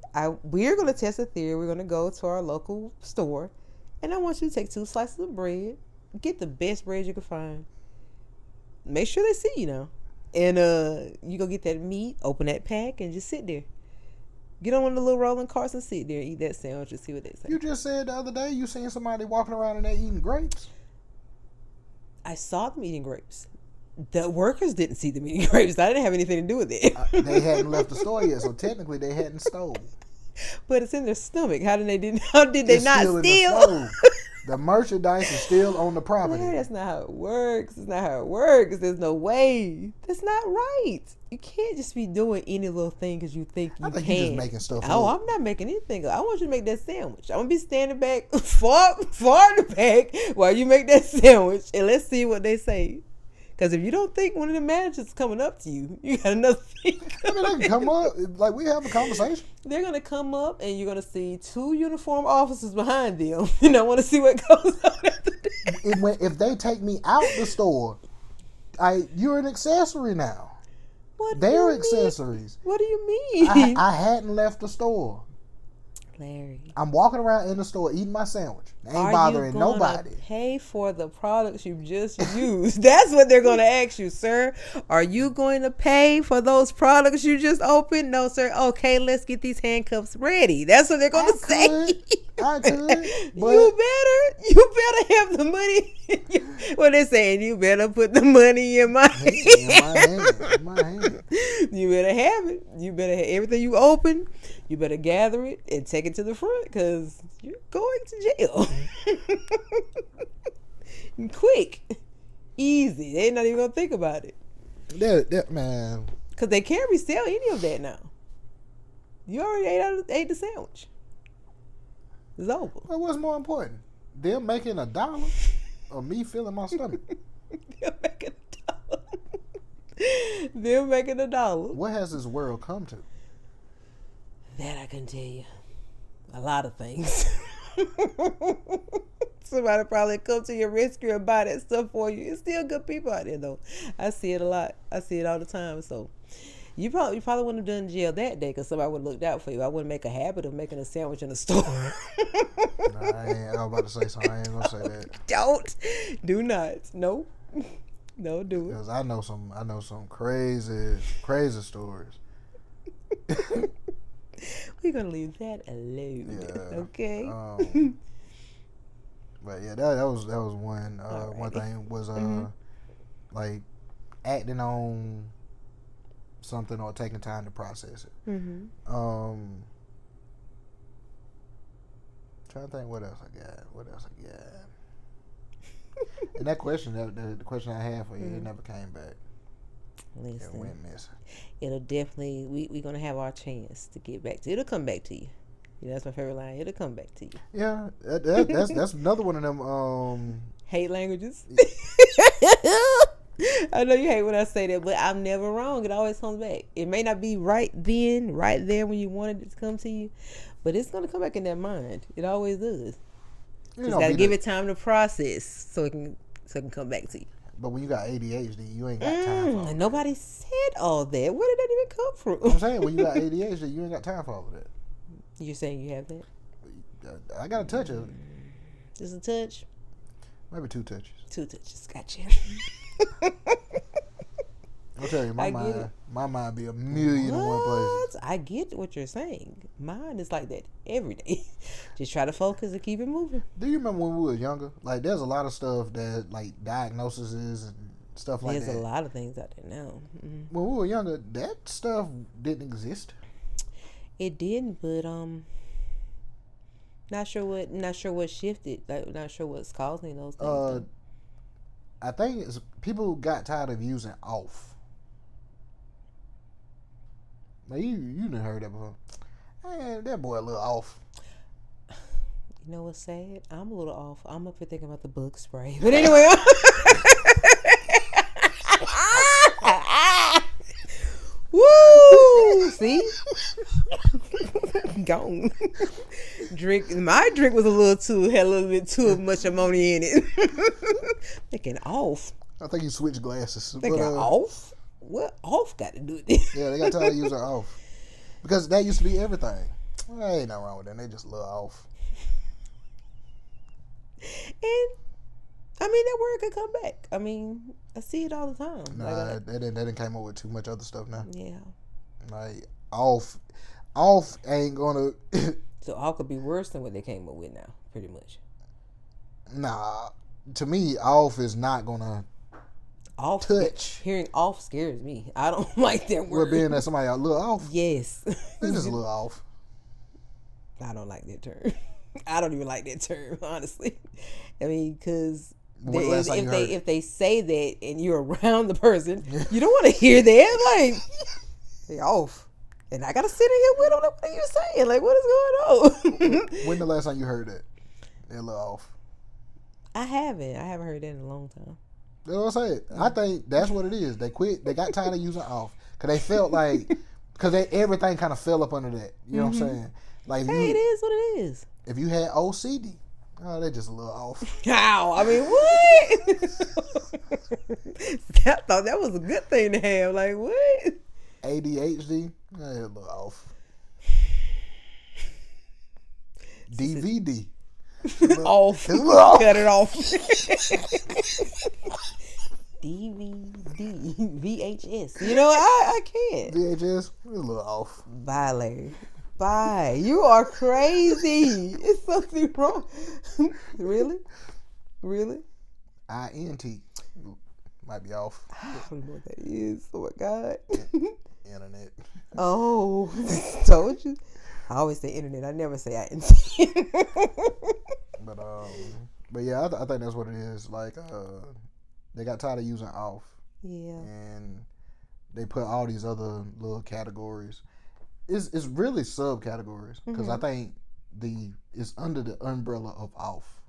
We're going to test a theory. We're going to go to our local store, and I want you to take 2 slices of bread. Get the best bread you can find. Make sure they see you now. And you go get that meat, open that pack, and just sit there. Get on one of the little rolling carts and sit there and eat that sandwich and see what they say. You just said the other day you seen somebody walking around and they eating grapes. I saw them eating grapes. The workers didn't see them eating grapes. I didn't have anything to do with it. They hadn't left the store yet, so technically they hadn't stole. But it's in their stomach. How did they not steal? The merchandise is still on the property. Yeah, that's not how it works. It's not how it works. There's no way. That's not right. You can't just be doing any little thing because you think you can. You're just making stuff up. I'm not making anything up. I want you to make that sandwich. I'm going to be standing back far in the back while you make that sandwich, and let's see what they say. Because if you don't think one of the managers is coming up to you, you got another thing. I mean, they can come up. Like, we have a conversation. They're going to come up, and you're going to see 2 uniformed officers behind them. And I want to see what goes on after that. If they take me out the store, you're an accessory now. They're accessories. What do you mean? I hadn't left the store. Larry, I'm walking around in the store eating my sandwich. Ain't bothering nobody. Pay for the products you just used. That's what they're going to ask you, sir. Are you going to pay for those products you just opened? No, sir. Okay, let's get these handcuffs ready. That's what they're going to say. I could. But you better have the money. What they're saying, you better put the money in my hand. In my hand. You better have it. You better have everything you open. You better gather it and take it to the front because you're going to jail. Quick. Easy. They're not even going to think about it. That man. Because they can't resell any of that now. You already ate the sandwich. It's over. Well, what's more important? Them making $1 or me feeling my stomach? Them making $1. Them making $1. What has this world come to? That I can tell you. A lot of things. Somebody probably come to your rescue and buy that stuff for you. It's still good people out there though. I see it a lot. I see it all the time. So you probably wouldn't have done jail that day because somebody would have looked out for you. I wouldn't make a habit of making a sandwich in the store. I was about to say something. I ain't gonna say that. Do not. No, do it. Because I know some crazy stories. We're gonna leave that alone. Yeah. Okay. But yeah, that was one. One thing was like acting on something or taking time to process it. Mm-hmm. Trying to think what else I got. And that question, the question I had for you, it never came back. Listen, It went missing. it'll definitely we're gonna have our chance to get back to it. It'll come back to you. That's my favorite line. It'll come back to you. Yeah, that's another one of them. Hate languages. I know you hate when I say that, but I'm never wrong. It always comes back. It may not be right then, right there when you wanted it to come to you, but it's gonna come back in that mind. It always does. Just gotta give it time to process so it can come back to you. But when you got ADHD, you ain't got time for all that. Nobody said all that. Where did that even come from? I'm saying when you got ADHD, you ain't got time for all of that. You're saying you have that? I got a touch of it. Just a touch? Maybe 2 touches. 2 touches. Gotcha. I'll tell you, my mind be a million and one places. I get what you're saying. Mine is like that every day. Just try to focus and keep it moving. Do you remember when we were younger? Like, there's a lot of stuff that, like, diagnoses and stuff like that. There's a lot of things out there now. Mm-hmm. When we were younger, that stuff didn't exist. It didn't, but not sure what shifted. Like, not sure what's causing those things. I think people got tired of using off. Now you done heard that before. Hey, that boy a little off. You know what's sad? I'm a little off. I'm up here thinking about the bug spray. But anyway. Woo! See? Gone. My drink was had a little bit too much ammonia in it. Thinking off. I think you switched glasses. Thinking off? What off got to do with this? Yeah, they got tired of using off. Because that used to be everything. Well, ain't nothing wrong with that. They just a little off. And I mean, that word could come back. I mean, I see it all the time. Nah, they didn't came up with too much other stuff now. Yeah. Like off ain't gonna. So off could be worse than what they came up with now, pretty much. Nah, to me, off is not gonna. Off touch. Hearing off scares me. I don't like that word. Well, being that somebody a little off. Yes. It's just a little off. I don't like that term. I don't even like that term, honestly. I mean, because if they say that and you're around the person, you don't want to hear that. Like, they off. And I got to sit in here with them. What are you saying? Like, what is going on? When the last time you heard that? They're a little off. I haven't heard that in a long time. That's what I'm saying. I think that's what it is. They quit. They got tired of using off because they felt like everything kind of fell up under that. You know what I'm saying? Like, hey, it is what it is. If you had OCD, they're just a little off. How? I mean, what? I thought that was a good thing to have. Like, what? ADHD, they're a little off. DVD. Off. Cut it off. DVD. VHS. You know, I can't. VHS, we're a little off. Bye, Larry. Bye. You are crazy. It's something wrong. Really? INT. Might be off. I don't know what that is. Oh, my God. Internet. Oh, told you. I always say internet. I never say INT. But yeah, I think that's what it is. Like, they got tired of using off. Yeah. And they put all these other little categories. It's really subcategories because I think it's under the umbrella of off.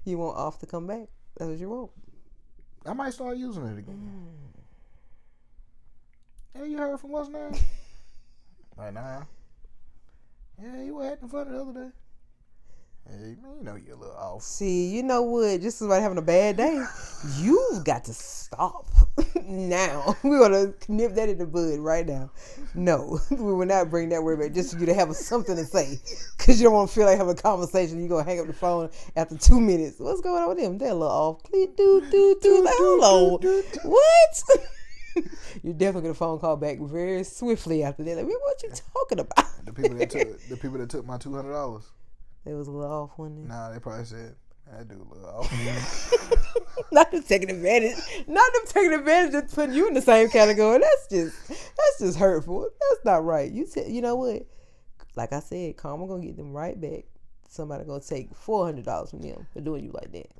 You want off to come back. That's what you want. I might start using it again. Hey, you heard from what's name? Right now. Yeah, you were acting funny the other day. Hey, man, you know you're a little off. See, you know what? Just somebody having a bad day, you've got to stop now. We're going to nip that in the bud right now. No, we will not bring that word back just for you to have something to say. Because you don't want to feel like having a conversation. You're going to hang up the phone after 2 minutes. What's going on with them? They're a little off. Like, hold on. What? You're definitely going to phone call back very swiftly after that. Like, what you talking about? The people that took my $200. They was a little off, wasn't it? Nah, they probably said, that dude a little off. Not them taking advantage. Not them taking advantage of putting you in the same category. That's just hurtful. That's not right. You know what? Like I said, karma gonna get them right back. Somebody gonna take $400 from them for doing you like that.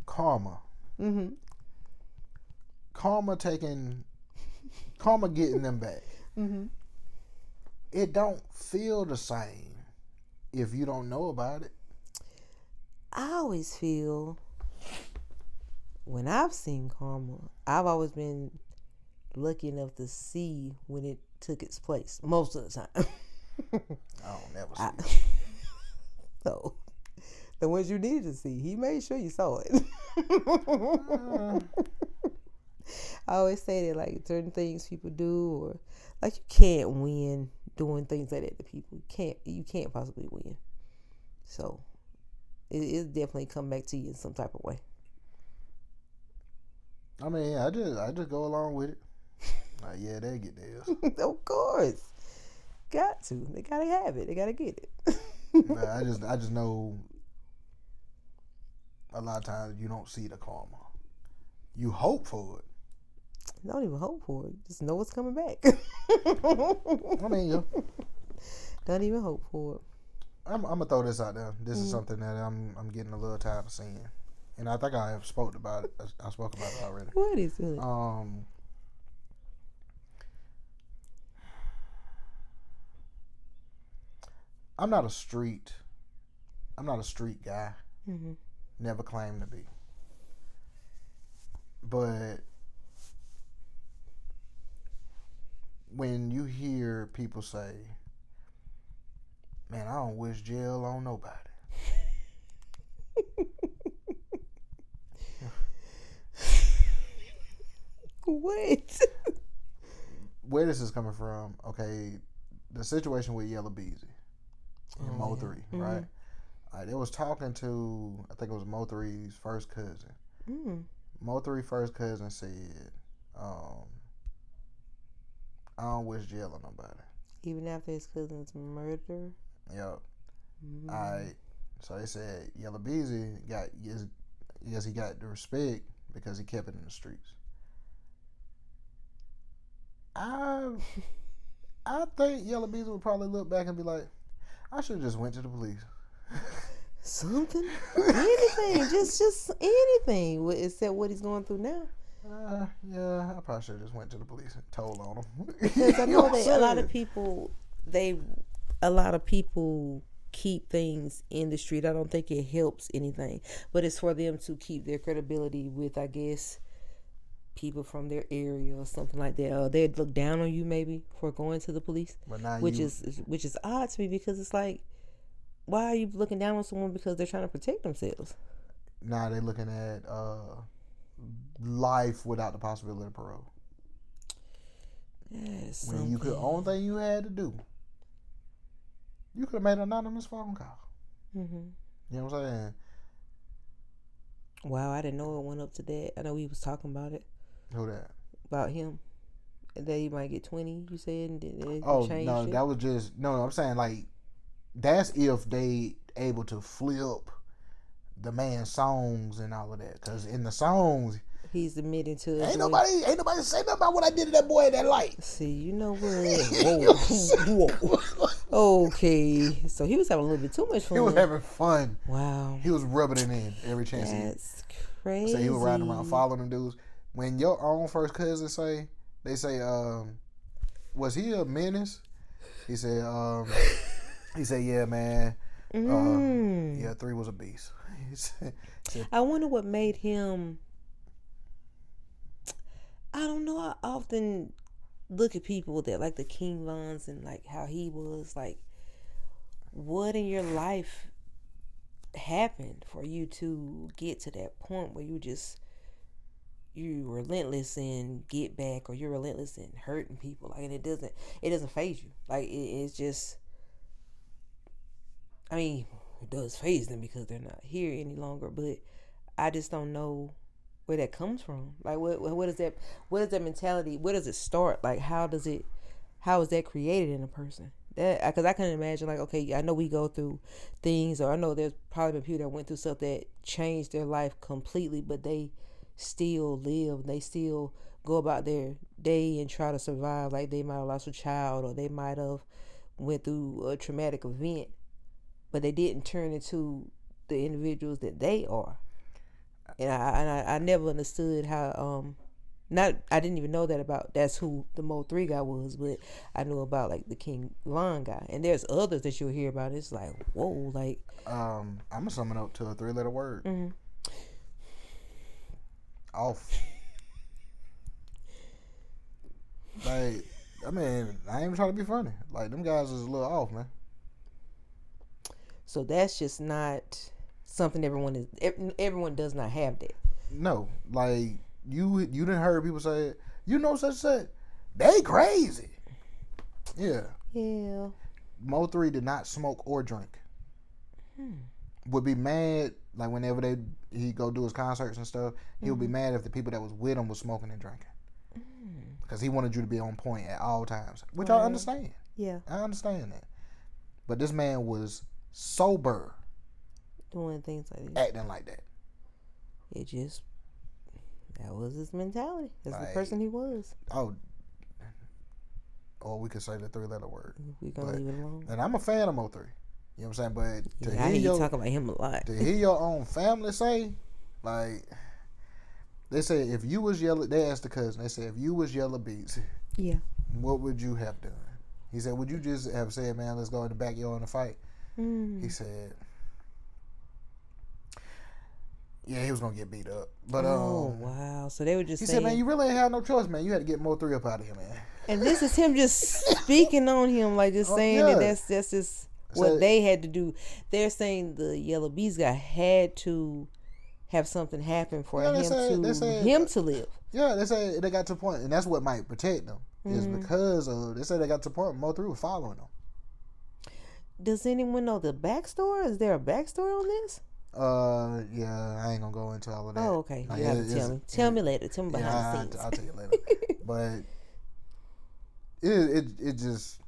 Karma. Mm-hmm. Karma getting them back. Mm-hmm. It don't feel the same if you don't know about it. I always feel when I've seen karma, I've always been lucky enough to see when it took its place most of the time. I don't never see it. So the ones you needed to see, he made sure you saw it. I always say that, like, certain things people do, or like, you can't win doing things like that to people. You can't possibly win. So it definitely come back to you in some type of way. I mean, I just go along with it. Like, yeah, they get theirs. Of course, got to. They gotta have it. They gotta get it. But I just know a lot of times you don't see the karma. You hope for it. Don't even hope for it. Just know what's coming back. I mean, yeah. Don't even hope for it. I'm gonna throw this out there. This is something that I'm getting a little tired of seeing, and I think I have spoke about it. I spoke about it already. What is it? I'm not a street guy. Mm-hmm. Never claimed to be. But when you hear people say, man, I don't wish jail on nobody. What? Where this is coming from, okay, the situation with Yellow Beezy and Mo 3, Mm-hmm. right? They was talking to, I think it was Mo 3's first cousin. Mm. Mo 3's first cousin said, I don't wish jail on nobody. Even after his cousin's murder? Yep. So they said Yellow Beezy he got the respect because he kept it in the streets. I think Yellow Beezy would probably look back and be like, I should have just went to the police. Something, anything, just anything, except what he's going through now. Yeah, I probably should have just went to the police and told on him. Because I know that a lot of people keep things in the street. I don't think it helps anything, but it's for them to keep their credibility with, I guess, people from their area or something like that. Or they'd look down on you maybe for going to the police, which is odd to me, because it's like, why are you looking down on someone because they're trying to protect themselves? Now they're looking at life without the possibility of parole. Yes. When you could, only thing you had to do, you could have made an anonymous phone call. Mm-hmm. You know what I'm saying? Wow, I didn't know it went up to that. I know we was talking about it. Who that? About him. That he might get 20, you said? And they no, it? that was just, no, I'm saying, like, that's if they able to flip the man's songs and all of that. Because in the songs, he's admitting to ain't nobody say nothing about what I did to that boy in that light. See, you know what? Whoa. Okay. So he was having a little bit too much fun. He was having fun. Wow. He was rubbing it in every chance. That's crazy. So he was riding around following them dudes. When your own first cousin say, was he a menace? He said, yeah, man, Yeah, 3 was a beast. I wonder what made him. I don't know. I often look at people that like the King Vons and like how he was like. What in your life happened for you to get to that point where you relentless in get back, or you're relentless in hurting people? Like, and it doesn't phase you. Like it's just. I mean, it does phase them because they're not here any longer. But I just don't know where that comes from. Like, what is that? What is that mentality? Where does it start? Like, how is that created in a person? That, because I can imagine, like, okay, I know we go through things, or I know there's probably been people that went through stuff that changed their life completely, but they still live. They still go about their day and try to survive. Like, they might have lost a child, or they might have went through a traumatic event, but they didn't turn into the individuals that they are. And I never understood how I didn't even know that about that's who the Mo 3 guy was, but I knew about like the King Von guy. And there's others that you'll hear about. It's like, whoa, like I'm gonna sum it up to a 3-letter word. Mm-hmm. Off. Like, I mean, I ain't even trying to be funny. Like, them guys is a little off, man. So that's just not something everyone does not have that. No, like you didn't heard people say, you know, such said, they crazy. Yeah. Yeah. Mo 3 did not smoke or drink. Would be mad like whenever he go do his concerts and stuff. He would be mad if the people that was with him was smoking and drinking, because he wanted you to be on point at all times, which I understand. Yeah, I understand that. But this man was sober, doing things like that, acting like that. That was his mentality. That's like, the person he was. Oh, or we could say the 3-letter word. We're gonna leave it alone. And I'm a fan of Mo 3. You know what I'm saying? But I hear you talk about him a lot. To hear your own family say, like, they say if you was Yellow, they asked the cousin, they said if you was Yellow Beats, yeah, what would you have done? He said, would you just have said, man, let's go in the backyard and fight? He said, yeah, he was gonna get beat up. But wow. So they were just. He saying, said, man, you really ain't had no choice, man. You had to get Mo 3 up out of here, man. And this is him just speaking on him, like just saying that that's just what they had to do. They're saying the Yellow Beast guy had to have something happen for him to live. Yeah, they say they got to a point, and that's what might protect them. Is because they say they got to a point Mo 3 was following them. Does anyone know the backstory? Is there a backstory on this? Yeah, I ain't gonna go into all of that. Oh, okay. Like, you have to tell me. Tell me later. Tell me behind the scenes. I'll tell you later. But it just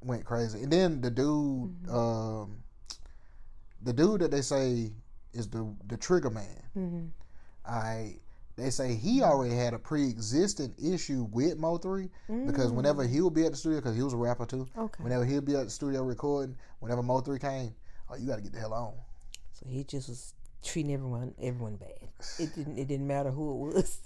went crazy. And then the dude that they say is the trigger man. They say he already had a pre-existing issue with Mo 3 because whenever he would be at the studio, because he was a rapper too. Okay. Whenever he'd be at the studio recording, whenever Mo 3 came, oh, you got to get the hell on. So he just was treating everyone bad. It didn't matter who it was.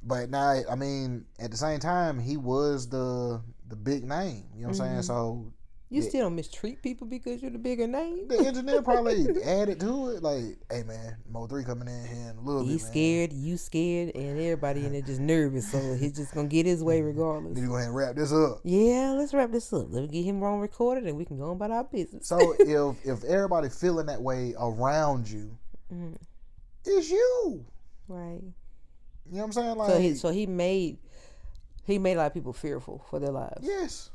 But now, I mean, at the same time, he was the big name. You know what I'm saying? So you still don't mistreat people because you're the bigger name. The engineer probably added to it, like, "Hey man, Mo 3 coming in here in a little bit. He's scared, you scared, and everybody in there just nervous. So he's just gonna get his way regardless. Need to go ahead and wrap this up. Yeah, let's wrap this up. Let me get him on recorded, and we can go about our business. So if everybody feeling that way around you, it's you, right? You know what I'm saying? Like, so he made a lot of people fearful for their lives. Yes.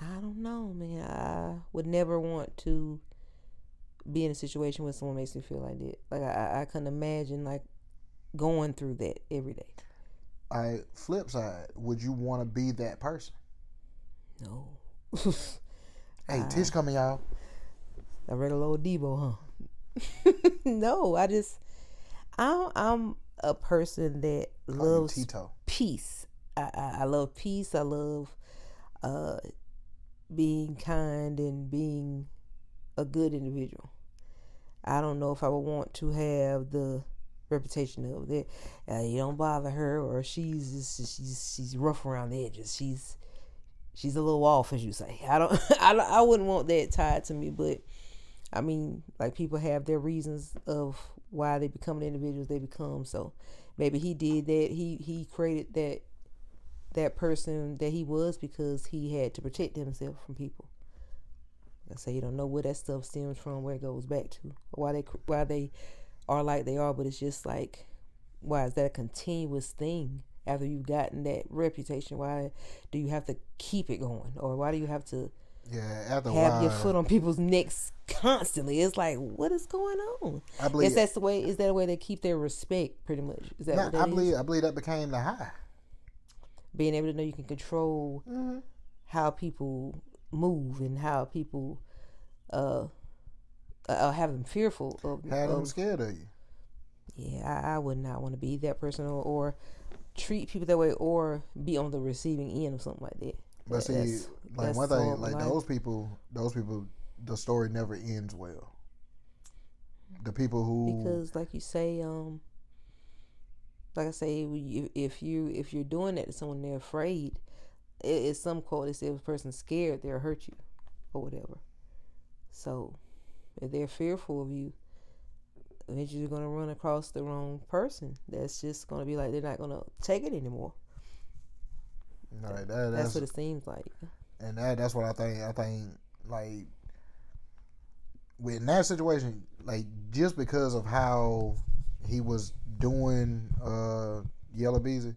I don't know, man. I would never want to be in a situation where someone makes me feel like that. Like I couldn't imagine like going through that every day. All right, flip side, would you want to be that person? No. Hey, Tish coming, y'all. A regular old Debo, huh? No, I'm a person that loves peace. I love peace. I love being kind and being a good individual. I don't know if I would want to have the reputation of that. You don't bother her, or she's rough around the edges. she's a little off, as you say. I wouldn't want that tied to me, but I mean, like, people have their reasons of why they become the individuals they become. So maybe he did that. He created that person that he was because he had to protect himself from people. I say you don't know where that stuff stems from, where it goes back to, or why they are like they are. But it's just like, why is that a continuous thing after you've gotten that reputation? Why do you have to keep it going, or why do you have to have your foot on people's necks constantly? It's like, what is going on? I believe that's the way. Is that a way they keep their respect? Pretty much. Is that what that is? I believe that became the high. Being able to know you can control how people move and how people have them fearful of, have them scared of you. Yeah, I would not want to be that person or treat people that way or be on the receiving end of something like that. But see, like one thing, like those people, the story never ends well. The people who, because like you say, like I say, if you're doing that to someone, they're afraid. It's some quote that says, if a person's scared, they'll hurt you, or whatever. So, if they're fearful of you, eventually you're gonna run across the wrong person. That's just gonna be like, they're not gonna take it anymore. Right, that's what it seems like. And that's what I think. I think, like, in that situation, like, just because of how he was doing Yellow Beezy,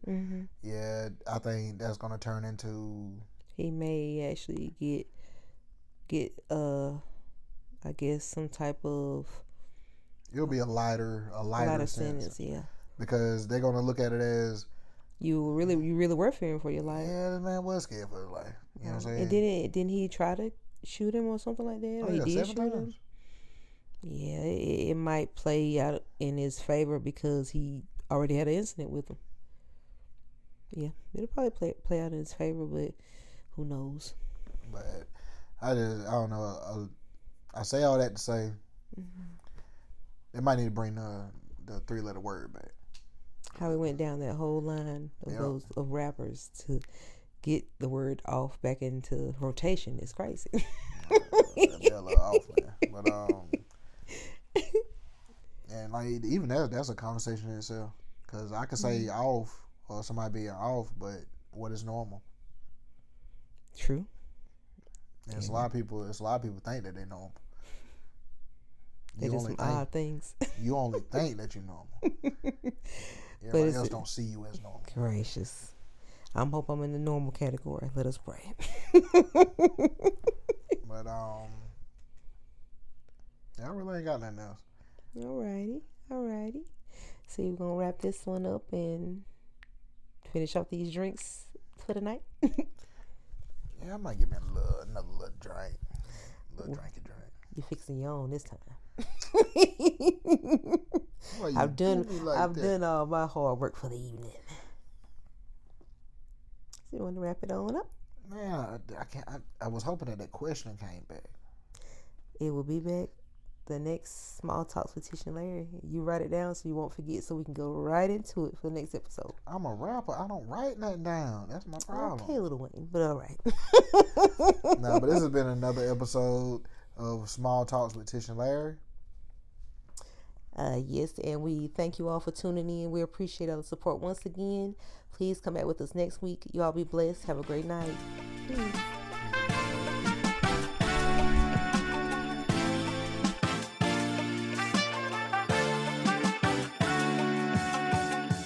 yeah, I think that's gonna turn into, he may actually get I guess some type of, it'll be a lighter sentence, yeah, because they're gonna look at it as you really were fearing for your life. Yeah, this man was scared for his life. You know what I'm saying? And didn't he try to shoot him or something like that? Oh, or he did 7 shoot times. him? Yeah, it might play out in his favor because he already had an incident with him. Yeah, it'll probably play out in his favor, but who knows? But I don't know. I say all that to say they might need to bring the 3-letter word back. How we went down that whole line of those of rappers to get the word off back into rotation is crazy. They're a little off, man. But and like, even that's a conversation in itself, because I could say off or somebody being off, but what is normal? True. And it's a lot of people think that they're normal. They just some odd things. You only think that you're normal. Everybody else don't see you as normal. Gracious. I hope I'm in the normal category. Let us pray. But I really ain't got nothing else. Alrighty. So we're gonna wrap this one up and finish off these drinks for the night. Yeah, I might give me another little drink. Drinky drink. You fixing your own this time. I've done all my hard work for the evening. So you want to wrap it on up? Man, I can't. I was hoping that question came back. It will be back. The next Small Talks with Tish and Larry. You write it down so you won't forget, so we can go right into it for the next episode. I'm a rapper. I don't write nothing down. That's my problem. Okay, Little Wayne, but all right. No, but this has been another episode of Small Talks with Tish and Larry. Yes, and we thank you all for tuning in. We appreciate all the support once again. Please come back with us next week. You all be blessed. Have a great night. Peace.